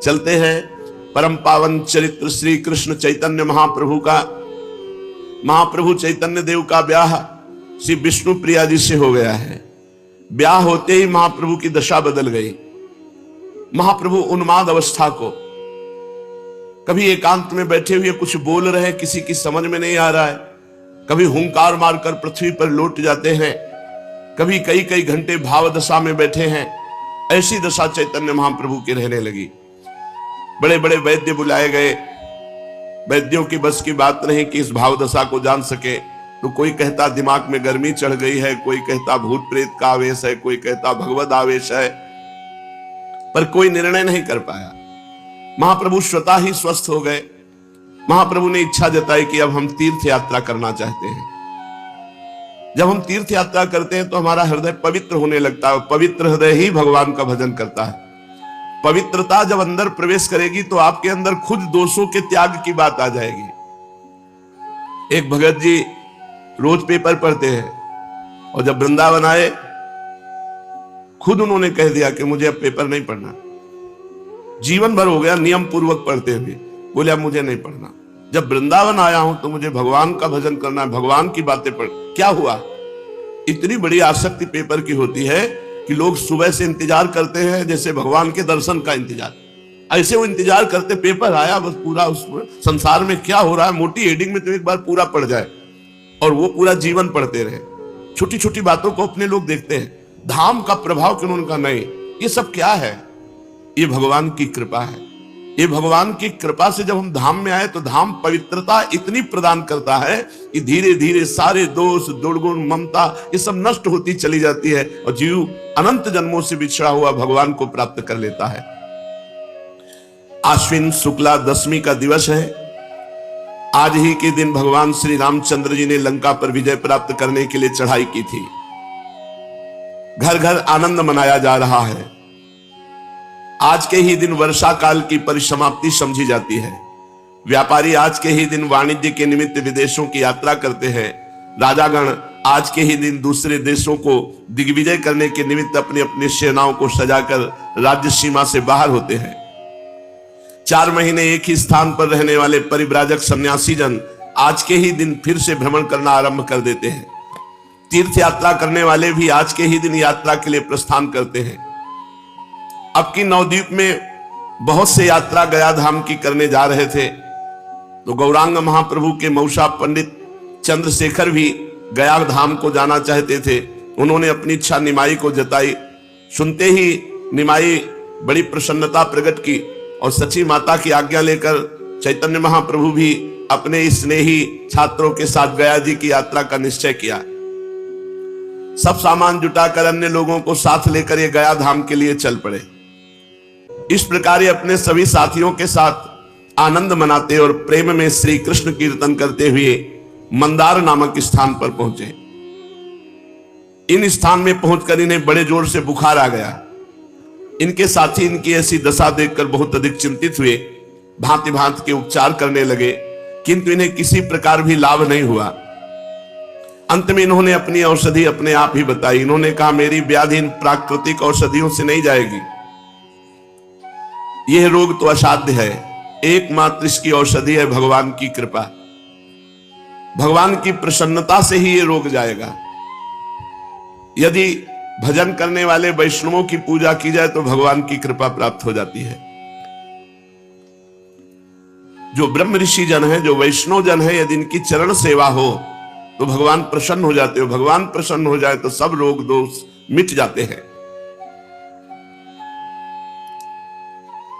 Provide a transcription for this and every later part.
चलते हैं परम पावन चरित्र श्री कृष्ण चैतन्य महाप्रभु का। महाप्रभु चैतन्य देव का ब्याह श्री विष्णु प्रिया जी से हो गया है। ब्याह होते ही महाप्रभु की दशा बदल गई। महाप्रभु उन्माद अवस्था को, कभी एकांत में बैठे हुए कुछ बोल रहे हैं, किसी की समझ में नहीं आ रहा है, कभी हुंकार मारकर पृथ्वी पर लौट जाते हैं, कभी कई कई घंटे भाव दशा में बैठे हैं। ऐसी दशा चैतन्य महाप्रभु की रहने लगी। बड़े बड़े वैद्य बुलाए गए, वैद्यों की बस की बात नहीं कि इस भाव दशा को जान सके। तो कोई कहता दिमाग में गर्मी चढ़ गई है, कोई कहता भूत प्रेत का आवेश है, कोई कहता भगवत आवेश है, पर कोई निर्णय नहीं कर पाया। महाप्रभु स्वतः ही स्वस्थ हो गए। महाप्रभु ने इच्छा जताई कि अब हम तीर्थ यात्रा करना चाहते हैं। जब हम तीर्थ यात्रा करते हैं तो हमारा हृदय पवित्र होने लगता है। पवित्र हृदय ही भगवान का भजन करता है। पवित्रता जब अंदर प्रवेश करेगी तो आपके अंदर खुद दोषों के त्याग की बात आ जाएगी। एक भगत जी रोज पेपर पढ़ते हैं और जब वृंदावन आए खुद उन्होंने कह दिया कि मुझे अब पेपर नहीं पढ़ना। जीवन भर हो गया नियम पूर्वक पढ़ते हुए, बोले अब मुझे नहीं पढ़ना। जब वृंदावन आया हूं तो मुझे भगवान का भजन करना है, भगवान की बातें पढ़। क्या हुआ? इतनी बड़ी आसक्ति पेपर की होती है कि लोग सुबह से इंतजार करते हैं जैसे भगवान के दर्शन का इंतजार। ऐसे वो इंतजार करते, पेपर आया बस पूरा उस संसार में क्या हो रहा है मोटी हेडिंग में तो एक बार पूरा पढ़ जाए, और वो पूरा जीवन पढ़ते रहे। छोटी छोटी बातों को अपने लोग देखते हैं, धाम का प्रभाव क्यों उनका नहीं। ये सब क्या है? ये भगवान की कृपा है। ये भगवान की कृपा से जब हम धाम में आए तो धाम पवित्रता इतनी प्रदान करता है कि धीरे धीरे सारे दोष, दुर्गुण, ममता ये सब नष्ट होती चली जाती है और जीव अनंत जन्मों से बिछड़ा हुआ भगवान को प्राप्त कर लेता है। आश्विन शुक्ला दशमी का दिवस है। आज ही के दिन भगवान श्री रामचंद्र जी ने लंका पर विजय प्राप्त करने के लिए चढ़ाई की थी। घर घर आनंद मनाया जा रहा है। आज के ही दिन वर्षा काल की परिसमाप्ति समझी जाती है। व्यापारी आज के ही दिन वाणिज्य के निमित्त विदेशों की यात्रा करते हैं। राजागण आज के ही दिन दूसरे देशों को दिग्विजय करने के निमित्त अपनी अपनी सेनाओं को सजाकर राज्य सीमा से बाहर होते हैं। 4 महीने एक ही स्थान पर रहने वाले परिव्राजक सन्यासी जन आज के ही दिन फिर से भ्रमण करना आरंभ कर देते हैं। तीर्थ यात्रा करने वाले भी आज के ही दिन यात्रा के लिए प्रस्थान करते हैं। अब की नवद्वीप में बहुत से यात्रा गया धाम की करने जा रहे थे, तो गौरांग महाप्रभु के मौसा पंडित चंद्रशेखर भी गया धाम को जाना चाहते थे। उन्होंने अपनी इच्छा निमाई को जताई। सुनते ही निमाई बड़ी प्रसन्नता प्रकट की और सची माता की आज्ञा लेकर चैतन्य महाप्रभु भी अपने स्नेही छात्रों के साथ गया जी की यात्रा का निश्चय किया। सब सामान जुटाकर अन्य लोगों को साथ लेकर ये गया धाम के लिए चल पड़े। इस प्रकार ये अपने सभी साथियों के साथ आनंद मनाते और प्रेम में श्री कृष्ण कीर्तन करते हुए मंदार नामक स्थान पर पहुंचे। इन स्थान में पहुंचकर इन्हें बड़े जोर से बुखार आ गया। इनके साथी इनकी ऐसी दशा देखकर बहुत अधिक चिंतित हुए, भांति भांति के उपचार करने लगे, किंतु इन्हें किसी प्रकार भी लाभ नहीं हुआ। अंत में इन्होंने अपनी औषधि अपने आप ही बताई। इन्होंने कहा मेरी व्याधि इन प्राकृतिक औषधियों से नहीं जाएगी, यह रोग तो असाध्य है। एकमात्र इसकी औषधि है भगवान की कृपा। भगवान की प्रसन्नता से ही यह रोग जाएगा। यदि भजन करने वाले वैष्णवों की पूजा की जाए तो भगवान की कृपा प्राप्त हो जाती है। जो ब्रह्म ऋषि जन है, जो वैष्णव जन है, यदि इनकी चरण सेवा हो तो भगवान प्रसन्न हो जाते हो। भगवान प्रसन्न हो जाए तो सब रोग दोष मिट जाते हैं।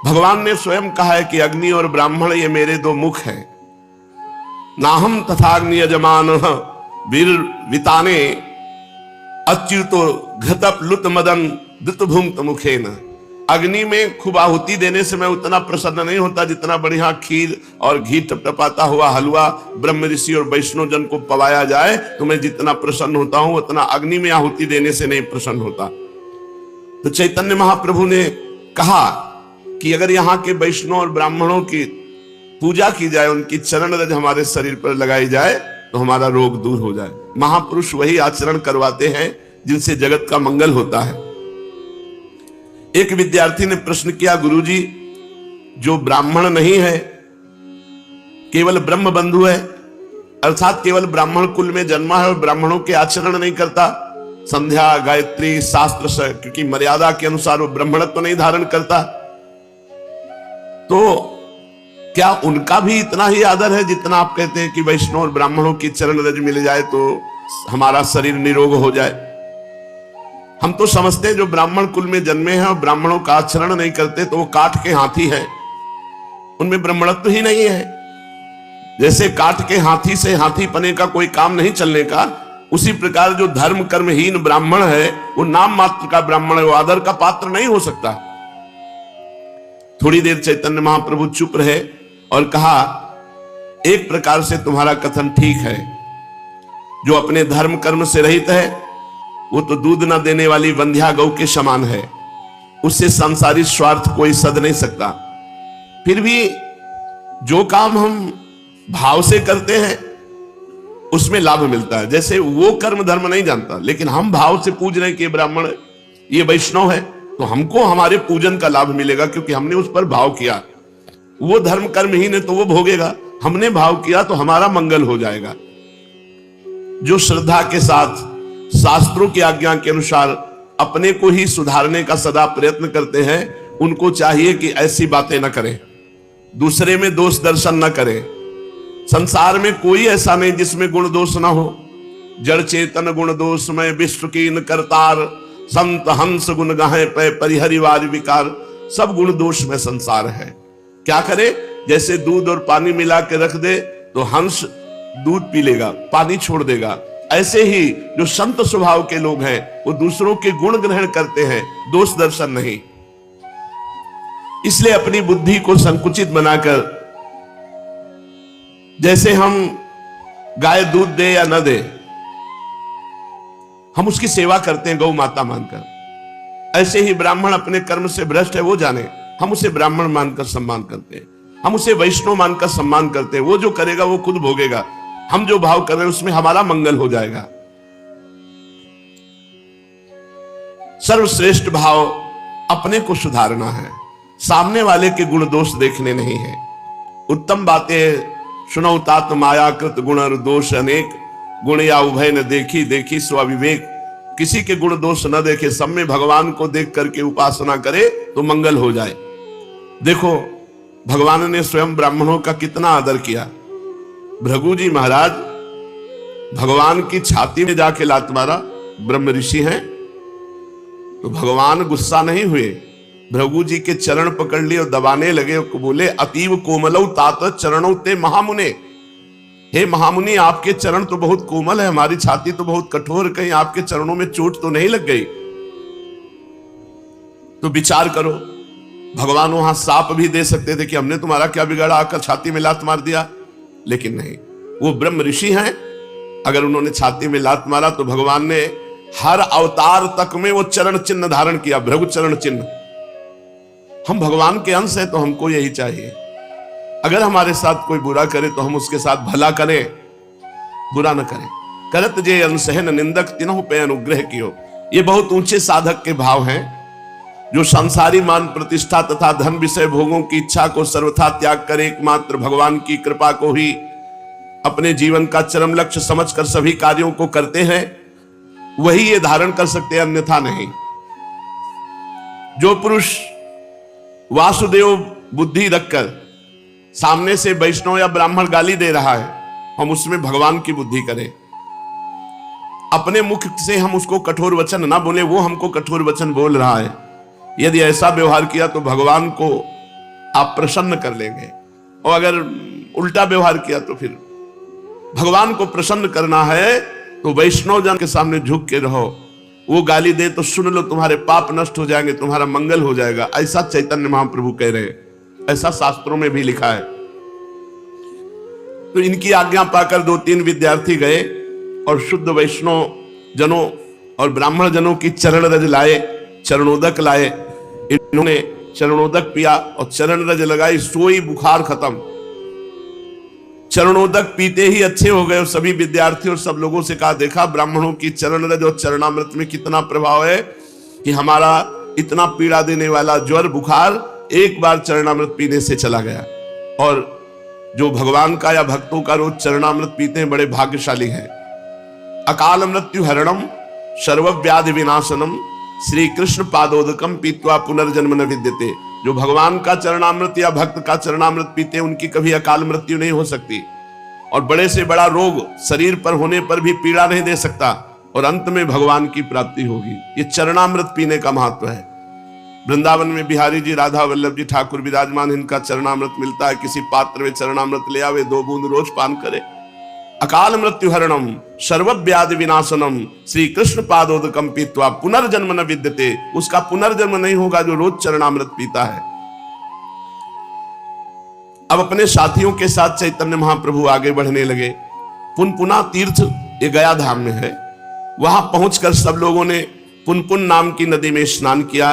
भगवान ने स्वयं कहा है कि अग्नि और ब्राह्मण ये मेरे 2 मुख हैं। नाहम तथाग्नि यजमान वीर विताने अच्युतो घृतप लुत मदन दुतभुंक्त मुखेन। अग्नि में खूब आहुति देने से मैं उतना प्रसन्न नहीं होता जितना बढ़िया खीर और घी टपटपाता हुआ हलवा ब्रह्म ऋषि और वैष्णव जन को पवाया जाए तो मैं जितना प्रसन्न होता हूं उतना अग्नि में आहुति देने से नहीं प्रसन्न होता। तो चैतन्य महाप्रभु ने कहा कि अगर यहाँ के वैष्णव और ब्राह्मणों की पूजा की जाए, उनकी चरण रज हमारे शरीर पर लगाई जाए तो हमारा रोग दूर हो जाए। महापुरुष वही आचरण करवाते हैं जिनसे जगत का मंगल होता है। एक विद्यार्थी ने प्रश्न किया, गुरुजी जो ब्राह्मण नहीं है, केवल ब्रह्म बंधु है, अर्थात केवल ब्राह्मण कुल में जन्मा है और ब्राह्मणों के आचरण नहीं करता, संध्या गायत्री शास्त्र से क्योंकि मर्यादा के अनुसार वो ब्राह्मणत्व तो नहीं धारण करता, तो क्या उनका भी इतना ही आदर है जितना आप कहते हैं कि वैष्णव और ब्राह्मणों की चरण रज मिल जाए तो हमारा शरीर निरोग हो जाए? हम तो समझते हैं जो ब्राह्मण कुल में जन्मे हैं और ब्राह्मणों का आचरण नहीं करते तो वो काठ के हाथी है, उनमें ब्राह्मणत्व ही नहीं है। जैसे काठ के हाथी से हाथी पने का कोई काम नहीं चलने का, उसी प्रकार जो धर्म कर्महीन ब्राह्मण है वो नाम मात्र का ब्राह्मण है, वो आदर का पात्र नहीं हो सकता। थोड़ी देर चैतन्य महाप्रभु चुप रहे और कहा, एक प्रकार से तुम्हारा कथन ठीक है, जो अपने धर्म कर्म से रहित है वो तो दूध न देने वाली वंध्या गौ के समान है, उससे संसारी स्वार्थ कोई सद नहीं सकता। फिर भी जो काम हम भाव से करते हैं उसमें लाभ मिलता है। जैसे वो कर्म धर्म नहीं जानता, लेकिन हम भाव से पूज रहे हैं कि ब्राह्मण ये वैष्णव है, तो हमको हमारे पूजन का लाभ मिलेगा क्योंकि हमने उस पर भाव किया। वो धर्म कर्महीन है तो वो भोगेगा, हमने भाव किया तो हमारा मंगल हो जाएगा। जो श्रद्धा के साथ शास्त्रों की आज्ञा के अनुसार अपने को ही सुधारने का सदा प्रयत्न करते हैं, उनको चाहिए कि ऐसी बातें न करें, दूसरे में दोष दर्शन न करें। संसार में कोई ऐसा नहीं जिसमें गुण दोष ना हो। जड़ चेतन गुण दोष में विश्व कीन करतार, संत हंस गुण गाहे पे परिहरिवार विकार। सब गुण दोष में संसार है। क्या करे? जैसे दूध और पानी मिला के रख दे तो हंस दूध पी लेगा, पानी छोड़ देगा। ऐसे ही जो संत स्वभाव के लोग हैं वो दूसरों के गुण ग्रहण करते हैं, दोष दर्शन नहीं। इसलिए अपनी बुद्धि को संकुचित बनाकर, जैसे हम गाय दूध दे या न दे, हम उसकी सेवा करते हैं गौ माता मानकर, ऐसे ही ब्राह्मण अपने कर्म से भ्रष्ट है वो जाने, हम उसे ब्राह्मण मानकर सम्मान करते हैं, हम उसे वैष्णव मानकर सम्मान करते हैं। वो जो करेगा वो खुद भोगेगा, हम जो भाव कर रहे हैं उसमें हमारा मंगल हो जाएगा। सर्वश्रेष्ठ भाव अपने को सुधारना है, सामने वाले के गुण दोष देखने नहीं है। उत्तम बातें सुनो तात मायाकृत गुण और दोष अनेक, गुण या उभय न देखी देखी स्वविवेक। किसी के गुण दोष न देखे, सब में भगवान को देख करके उपासना करे तो मंगल हो जाए। देखो भगवान ने स्वयं ब्राह्मणों का कितना आदर किया। भृगु जी महाराज भगवान की छाती में जाके लात मारा, ब्रह्म ऋषि हैं, तो भगवान गुस्सा नहीं हुए, भृगु जी के चरण पकड़ लिए और दबाने लगे और बोले, अतीव कोमलौ तात चरणौ ते महामुने। हे महामुनि, आपके चरण तो बहुत कोमल है, हमारी छाती तो बहुत कठोर, कहीं आपके चरणों में चोट तो नहीं लग गई? तो विचार करो, भगवान वहां साप भी दे सकते थे कि हमने तुम्हारा क्या बिगाड़ा, आकर छाती में लात मार दिया, लेकिन नहीं, वो ब्रह्म ऋषि हैं। अगर उन्होंने छाती में लात मारा तो भगवान ने हर अवतार तक में वो चरण चिन्ह धारण किया, भृगु चरण चिन्ह। हम भगवान के अंश हैं तो हमको यही चाहिए। अगर हमारे साथ कोई बुरा करे तो हम उसके साथ भला करें, बुरा न करें। करत जे अनसहन निंदक तिन्हु पे अनुग्रह कियो। ये बहुत ऊंचे साधक के भाव हैं, जो संसारी मान प्रतिष्ठा तथा धन विषय भोगों की इच्छा को सर्वथा त्याग कर एकमात्र भगवान की कृपा को ही अपने जीवन का चरम लक्ष्य समझकर सभी कार्यों को करते हैं, वही ये धारण कर सकते हैं, अन्यथा नहीं। जो पुरुष वासुदेव बुद्धि रखकर सामने से वैष्णव या ब्राह्मण गाली दे रहा है, हम उसमें भगवान की बुद्धि करें। अपने मुख से हम उसको कठोर वचन ना बोले, वो हमको कठोर वचन बोल रहा है। यदि ऐसा व्यवहार किया तो भगवान को आप प्रसन्न कर लेंगे, और अगर उल्टा व्यवहार किया तो फिर भगवान को प्रसन्न करना है तो वैष्णव जन के सामने झुक के रहो। वो गाली दे तो सुन लो, तुम्हारे पाप नष्ट हो जाएंगे, तुम्हारा मंगल हो जाएगा, ऐसा चैतन्य महाप्रभु कह रहे हैं, ऐसा शास्त्रों में भी लिखा है। तो इनकी आज्ञा पाकर 2-3 विद्यार्थी गए और शुद्ध वैष्णव जनों और ब्राह्मण जनों की चरण रज लाए, चरणोदक लाए। इन्होंने चरणोदक पिया और चरण रज लगाई, सोई बुखार खत्म। चरणोदक पीते ही अच्छे हो गए और सभी विद्यार्थी और सब लोगों से कहा, देखा ब्राह्मणों की चरण रज और चरणामृत में कितना प्रभाव है कि हमारा इतना पीड़ा देने वाला ज्वर बुखार एक बार चरणामृत पीने से चला गया। और जो भगवान का या भक्तों का रोज चरणामृत पीते हैं बड़े भाग्यशाली हैं। अकाल मृत्यु हरणम सर्वव्याधि विनाशनम श्री कृष्ण पादोदकम पीत्वा पुनर्जन्म न विद्यते। जो भगवान का चरणामृत या भक्त का चरणामृत पीते हैं उनकी कभी अकाल मृत्यु नहीं हो सकती, और बड़े से बड़ा रोग शरीर पर होने पर भी पीड़ा नहीं दे सकता, और अंत में भगवान की प्राप्ति होगी। ये चरणामृत पीने का महत्व है। वृंदावन में बिहारी जी, राधा वल्लभ जी ठाकुर विराजमान, इनका चरणामृत मिलता है। किसी पात्र में चरणामृत ले आवे, 2 बूंद रोज पान करे। अकाल मृत्यु हरणम सर्वव्याधि विनाशनम श्री कृष्ण पादोदकम पीत्वा पुनर्जन्म न विद्यते। उसका पुनर्जन्म नहीं होगा जो रोज चरणामृत पीता है। अब अपने साथियों के साथ चैतन्य महाप्रभु आगे बढ़ने लगे। पुनपुना तीर्थ ये गया धाम में है। वहां पहुंचकर सब लोगों ने पुनपुन नाम की नदी में स्नान किया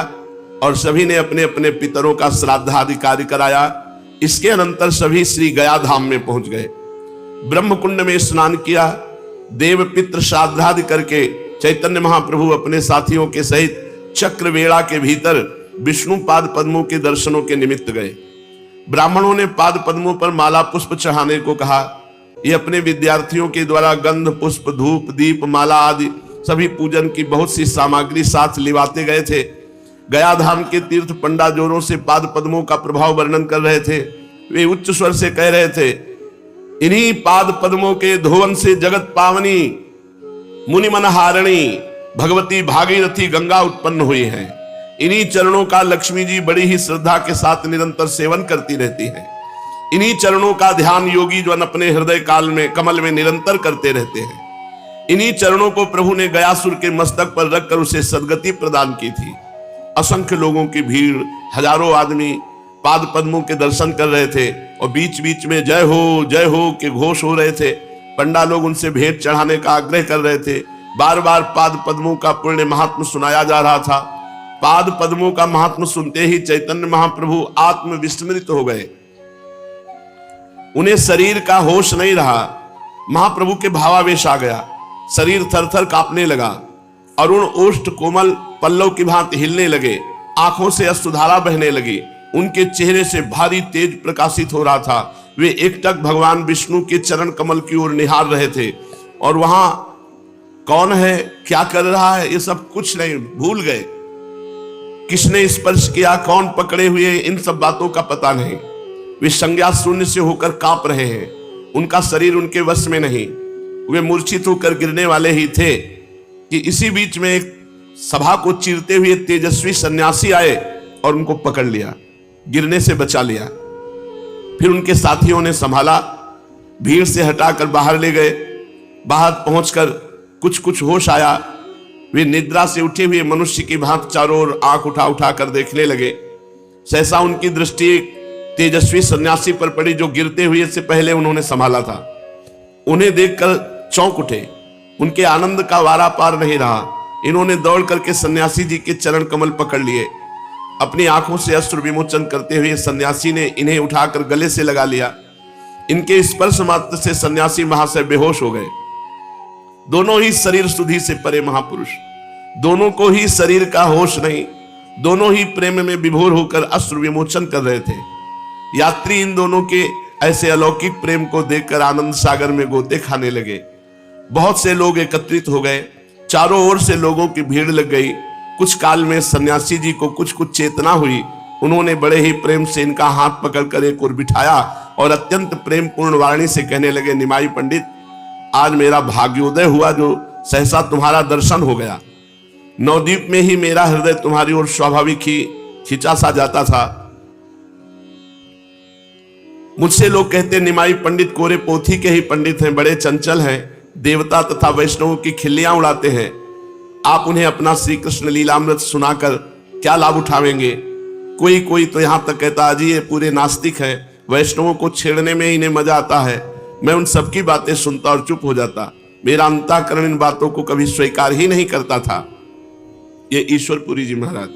और सभी ने अपने अपने पितरों का श्राद्धादि कार्य कराया। इसके अनंतर सभी श्री गया धाम में पहुंच गए। ब्रह्म कुंड में स्नान किया। देव पितृ श्राद्धादि करके चैतन्य महाप्रभु अपने साथियों के सहित चक्रवेड़ा के भीतर विष्णु पाद पद्मों के दर्शनों के निमित्त गए। ब्राह्मणों ने पाद पद्मों पर माला पुष्प चढ़ाने को कहा। ये अपने विद्यार्थियों के द्वारा गंध पुष्प धूप दीप माला आदि सभी पूजन की बहुत सी सामग्री साथ लिवाते गए थे। गया धाम के तीर्थ पंडा जोरों से पाद पद्मों का प्रभाव वर्णन कर रहे थे। वे उच्च स्वर से कह रहे थे, इन्हीं पाद पद्मों के धोवन से जगत पावनी मुनि मनहारिणी भगवती भागीरथी गंगा उत्पन्न हुई है। इन्हीं चरणों का लक्ष्मी जी बड़ी ही श्रद्धा के साथ निरंतर सेवन करती रहती है। इन्हीं चरणों का ध्यान योगी जन अपने हृदय काल में कमल में निरंतर करते रहते हैं। इन्हीं चरणों को प्रभु ने गयासुर के मस्तक पर रखकर उसे सद्गति प्रदान की थी। असंख्य लोगों की भीड़, हजारों आदमी पाद पद्मों के दर्शन कर रहे थे और बीच बीच में जय हो के घोष हो रहे थे। पंडा लोग उनसे भेंट चढ़ाने का आग्रह कर रहे थे। बार बार पाद पद्मों का पुण्य महात्म सुनाया जा रहा था। पाद पद्मों का महात्म सुनते ही चैतन्य महाप्रभु आत्म विस्मृत हो गए। उन्हें शरीर का होश नहीं रहा। महाप्रभु के भावावेश आ गया। शरीर थर-थर कांपने लगा। अरुण ओष्ठ कोमल पल्लव की भांति हिलने लगे। आंखों से अश्रुधारा बहने लगी। उनके चेहरे से भारी तेज प्रकाशित हो रहा था। वे एकटक भगवान विष्णु के चरण कमल की ओर निहार रहे थे और वहां कौन है, क्या कर रहा है, ये सब कुछ नहीं, भूल गए। किसने स्पर्श किया, कौन पकड़े हुए, इन सब बातों का पता नहीं। वे संज्ञा शून्य से होकर कांप रहे हैं। उनका शरीर उनके वश में नहीं। वे मूर्छित होकर गिरने वाले ही थे कि इसी बीच में एक सभा को चीरते हुए तेजस्वी सन्यासी आए और उनको पकड़ लिया, गिरने से बचा लिया। फिर उनके साथियों ने संभाला, भीड़ से हटाकर बाहर ले गए। बाहर पहुंचकर कुछ कुछ होश आया। वे निद्रा से उठे हुए मनुष्य की भांति चारों ओर आंख उठा उठा कर देखने लगे। सहसा उनकी दृष्टि एक तेजस्वी सन्यासी पर पड़ी जो गिरते हुए से पहले उन्होंने संभाला था। उन्हें देखकर चौंक उठे। उनके आनंद का वारा पार नहीं रहा। इन्होंने दौड़ करके सन्यासी जी के चरण कमल पकड़ लिए। अपनी आंखों से अश्रु विमोचन करते हुए सन्यासी ने इन्हें उठाकर गले से लगा लिया। इनके स्पर्श मात्र से सन्यासी महाशय बेहोश हो गए। दोनों ही शरीर सुधि से परे महापुरुष, दोनों को ही शरीर का होश नहीं, दोनों ही प्रेम में विभोर होकर अश्रु विमोचन कर रहे थे। यात्री इन दोनों के ऐसे अलौकिक प्रेम को देखकर आनंद सागर में गोते खाने लगे। बहुत से लोग एकत्रित हो गए। चारों ओर से लोगों की भीड़ लग गई। कुछ काल में सन्यासी जी को कुछ कुछ चेतना हुई। उन्होंने बड़े ही प्रेम से इनका हाथ पकड़कर एक ओर बिठाया और अत्यंत प्रेम पूर्ण वाणी से कहने लगे, निमाई पंडित, आज मेरा भाग्योदय हुआ जो सहसा तुम्हारा दर्शन हो गया। नवद्वीप में ही मेरा हृदय तुम्हारी ओर स्वाभाविक ही खिंचा सा जाता था। मुझसे लोग कहते निमाई पंडित कोरे पोथी के ही पंडित हैं, बड़े चंचल हैं, देवता तथा वैष्णवों की खिल्लियां उड़ाते हैं। आप उन्हें अपना श्री कृष्ण लीलामृत सुनाकर क्या लाभ उठावेंगे? कोई कोई तो यहां तक कहता अजी ये पूरे नास्तिक है, वैष्णवों को छेड़ने में इन्हें मजा आता है। मैं उन सबकी बातें सुनता और चुप हो जाता। मेरा अंतःकरण इन बातों को कभी स्वीकार ही नहीं करता था। ये ईश्वरपुरी जी महाराज,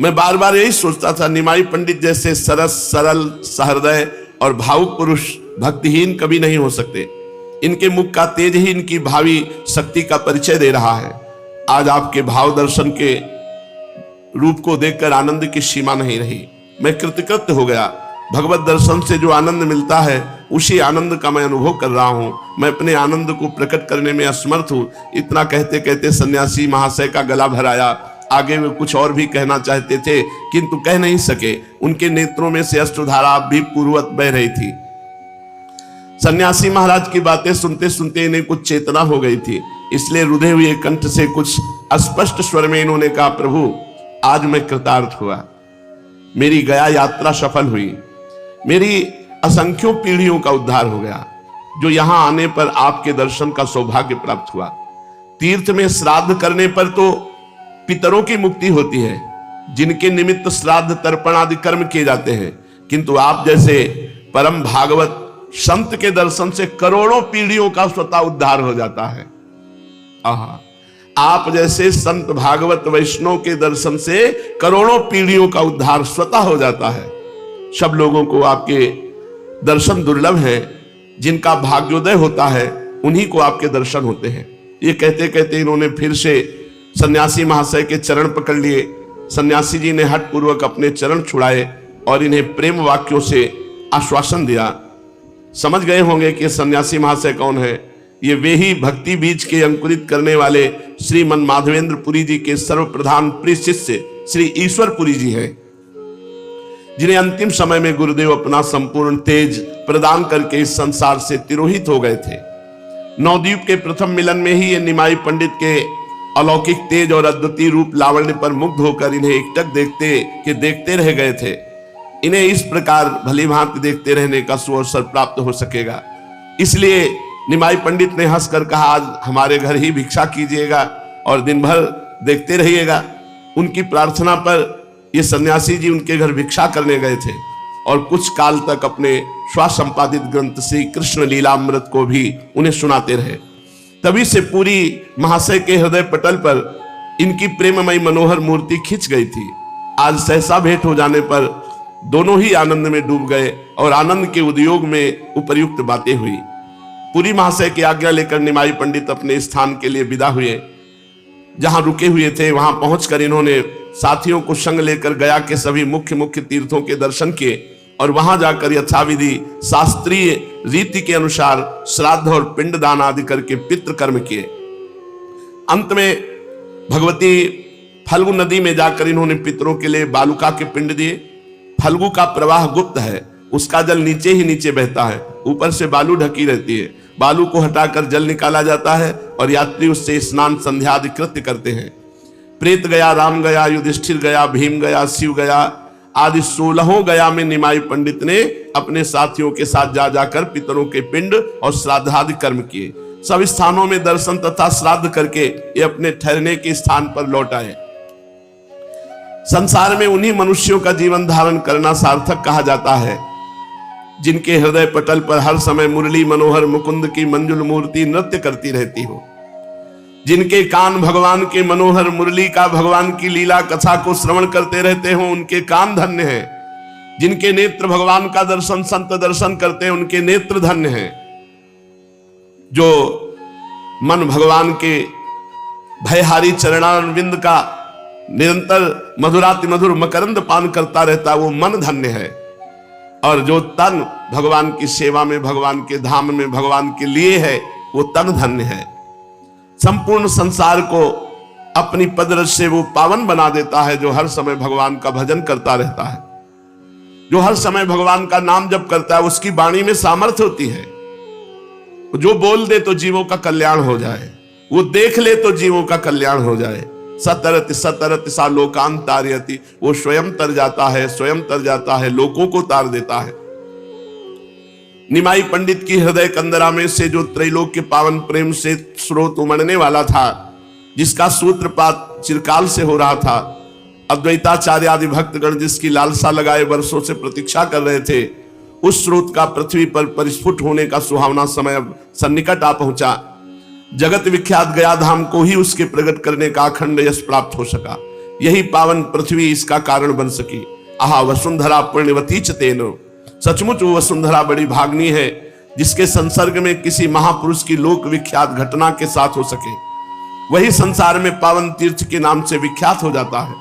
मैं बार बार यही सोचता था, निमाई पंडित जैसे सरस सरल सहृदय और भावुक पुरुष भक्तिहीन कभी नहीं हो सकते। इनके मुख का तेज ही इनकी भावी शक्ति का परिचय दे रहा है। आज आपके भाव दर्शन के रूप को देखकर आनंद की सीमा नहीं रही। मैं कृतकृत्य हो गया। भगवत दर्शन से जो आनंद मिलता है उसी आनंद का मैं अनुभव कर रहा हूं। मैं अपने आनंद को प्रकट करने में असमर्थ हूं। इतना कहते कहते सन्यासी महाशय का गला भर आया। आगे वे कुछ और भी कहना चाहते थे किंतु कह नहीं सके। उनके नेत्रों में से अश्रुधारा भी पूर्ववत बह रही थी। सन्यासी महाराज की बातें सुनते सुनते इन्हें कुछ चेतना हो गई थी, इसलिए रुधे हुए कंठ से कुछ अस्पष्ट स्वर में इन्होंने कहा, प्रभु आज मैं कृतार्थ हुआ, मेरी गया यात्रा सफल हुई, मेरी असंख्यों पीढ़ियों का उद्धार हो गया। जो यहां आने पर आपके दर्शन का सौभाग्य प्राप्त हुआ। तीर्थ में श्राद्ध करने पर तो पितरों की मुक्ति होती है, जिनके निमित्त श्राद्ध तर्पण आदि कर्म किए जाते हैं, किंतु आप जैसे परम भागवत संत के दर्शन से करोड़ों पीढ़ियों का स्वतः उद्धार हो जाता है। आहा, आप जैसे संत भागवत वैष्णव के दर्शन से करोड़ों पीढ़ियों का उद्धार स्वतः हो जाता है। सब लोगों को आपके दर्शन दुर्लभ हैं, जिनका भाग्योदय होता है उन्हीं को आपके दर्शन होते हैं। ये कहते कहते इन्होंने फिर से सन्यासी महाशय के चरण पकड़ लिए। सन्यासी जी ने हठ पूर्वक अपने चरण छुड़ाए और इन्हें प्रेम वाक्यों से आश्वासन दिया। समझ गए होंगे कि सन्यासी महाशय कौन है। ये वे ही भक्ति बीज के अंकुरित करने वाले श्रीमन माधवेंद्र पुरी जी के सर्वप्रधान प्रिय शिष्य श्री ईश्वर पुरी जी हैं, जिन्हें अंतिम समय में गुरुदेव अपना संपूर्ण तेज प्रदान करके इस संसार से तिरोहित हो गए थे। नवद्वीप के प्रथम मिलन में ही ये निमाई पंडित के अलौकिक तेज और अद्वितीय रूप लावण्य पर मुग्ध होकर इन्हें एकटक देखते रह गए थे। इन्हें इस प्रकार भली भांति देखते रहने का सुअवसर प्राप्त हो सकेगा, इसलिए निमाई पंडित ने हंसकर कहा, आज हमारे घर ही भिक्षा कीजिएगा और दिन भर देखते रहिएगा। उनकी प्रार्थना पर ये सन्यासी जी उनके घर भिक्षा करने गए थे और कुछ काल तक अपने स्वसंपादित ग्रंथ श्री कृष्ण लीलामृत को भी उन्हें सुनाते रहे। तभी से पूरी महाशय के हृदय पटल पर इनकी प्रेममयी मनोहर मूर्ति खिंच गई थी। आज सहसा भेंट हो जाने पर दोनों ही आनंद में डूब गए और आनंद के उद्योग में उपर्युक्त बातें हुई। पूरी महाशय की आज्ञा लेकर निमाई पंडित अपने स्थान के लिए विदा हुए। जहां रुके हुए थे वहां पहुंचकर इन्होंने साथियों को संग लेकर गया के सभी मुख्य मुख्य तीर्थों के दर्शन किए और वहां जाकर यथाविधि शास्त्रीय रीति के अनुसार श्राद्ध और पिंडदान आदि करके पितृ कर्म किए। अंत में भगवती फल्गु नदी में जाकर इन्होंने पितरों के लिए बालुका के पिंड दिए। फल्गु का प्रवाह गुप्त है, उसका जल नीचे ही नीचे बहता है, ऊपर से बालू ढकी रहती है। बालू को हटाकर जल निकाला जाता है और यात्री उससे स्नान संध्या आदि कृत्य करते हैं। प्रेत गया, राम गया, युधिष्ठिर गया, भीम गया, शिव गया आदि 16 गया में निमाई पंडित ने अपने साथियों के साथ जा जाकर पितरों के पिंड और श्राद्धादि कर्म किए। सब स्थानों में दर्शन तथा श्राद्ध करके ये अपने ठहरने के स्थान पर लौट आए। संसार में उन्हीं मनुष्यों का जीवन धारण करना सार्थक कहा जाता है जिनके हृदय पटल पर हर समय मुरली मनोहर मुकुंद की मंजुल मूर्ति नृत्य करती रहती हो, जिनके कान भगवान के मनोहर मुरली का भगवान की लीला कथा को श्रवण करते रहते हो, उनके कान धन्य हैं। जिनके नेत्र भगवान का दर्शन संत दर्शन करते हैं, उनके नेत्र धन्य हैं। जो मन भगवान के भयहारी चरणारविंद का निरंतर मधुराति मधुर मकरंद पान करता रहता, वो मन धन्य है। और जो तन भगवान की सेवा में, भगवान के धाम में, भगवान के लिए है, वो तन धन्य है। संपूर्ण संसार को अपनी पदरज से वो पावन बना देता है जो हर समय भगवान का भजन करता रहता है, जो हर समय भगवान का नाम जप करता है। उसकी वाणी में सामर्थ्य होती है, जो बोल दे तो जीवों का कल्याण हो जाए, वो देख ले तो जीवों का कल्याण हो जाए। सतरति सतरति सा लोकान तारयति, वो स्वयं तर जाता है, स्वयं तर जाता है, लोकों को तार देता है। निमाई पंडित की हृदय कंदरा में से जो त्रैलोक के पावन प्रेम से स्रोत उमड़ने वाला था, जिसका सूत्रपात चिरकाल से हो रहा था, अद्वैताचार्य आदि भक्तगण जिसकी लालसा लगाए वर्षों से प्रतीक्षा कर रहे थे, उस स्रोत का पृथ्वी पर परिस्फुट होने का सुहावना समय अब सन्निकट आ पहुंचा। जगत विख्यात गया धाम को ही उसके प्रकट करने का अखंड यश प्राप्त हो सका। यही पावन पृथ्वी इसका कारण बन सकी। आहा वसुंधरा पुण्यवती च तेनो, सचमुच वो वसुंधरा बड़ी भागनी है जिसके संसर्ग में किसी महापुरुष की लोक विख्यात घटना के साथ हो सके। वही संसार में पावन तीर्थ के नाम से विख्यात हो जाता है।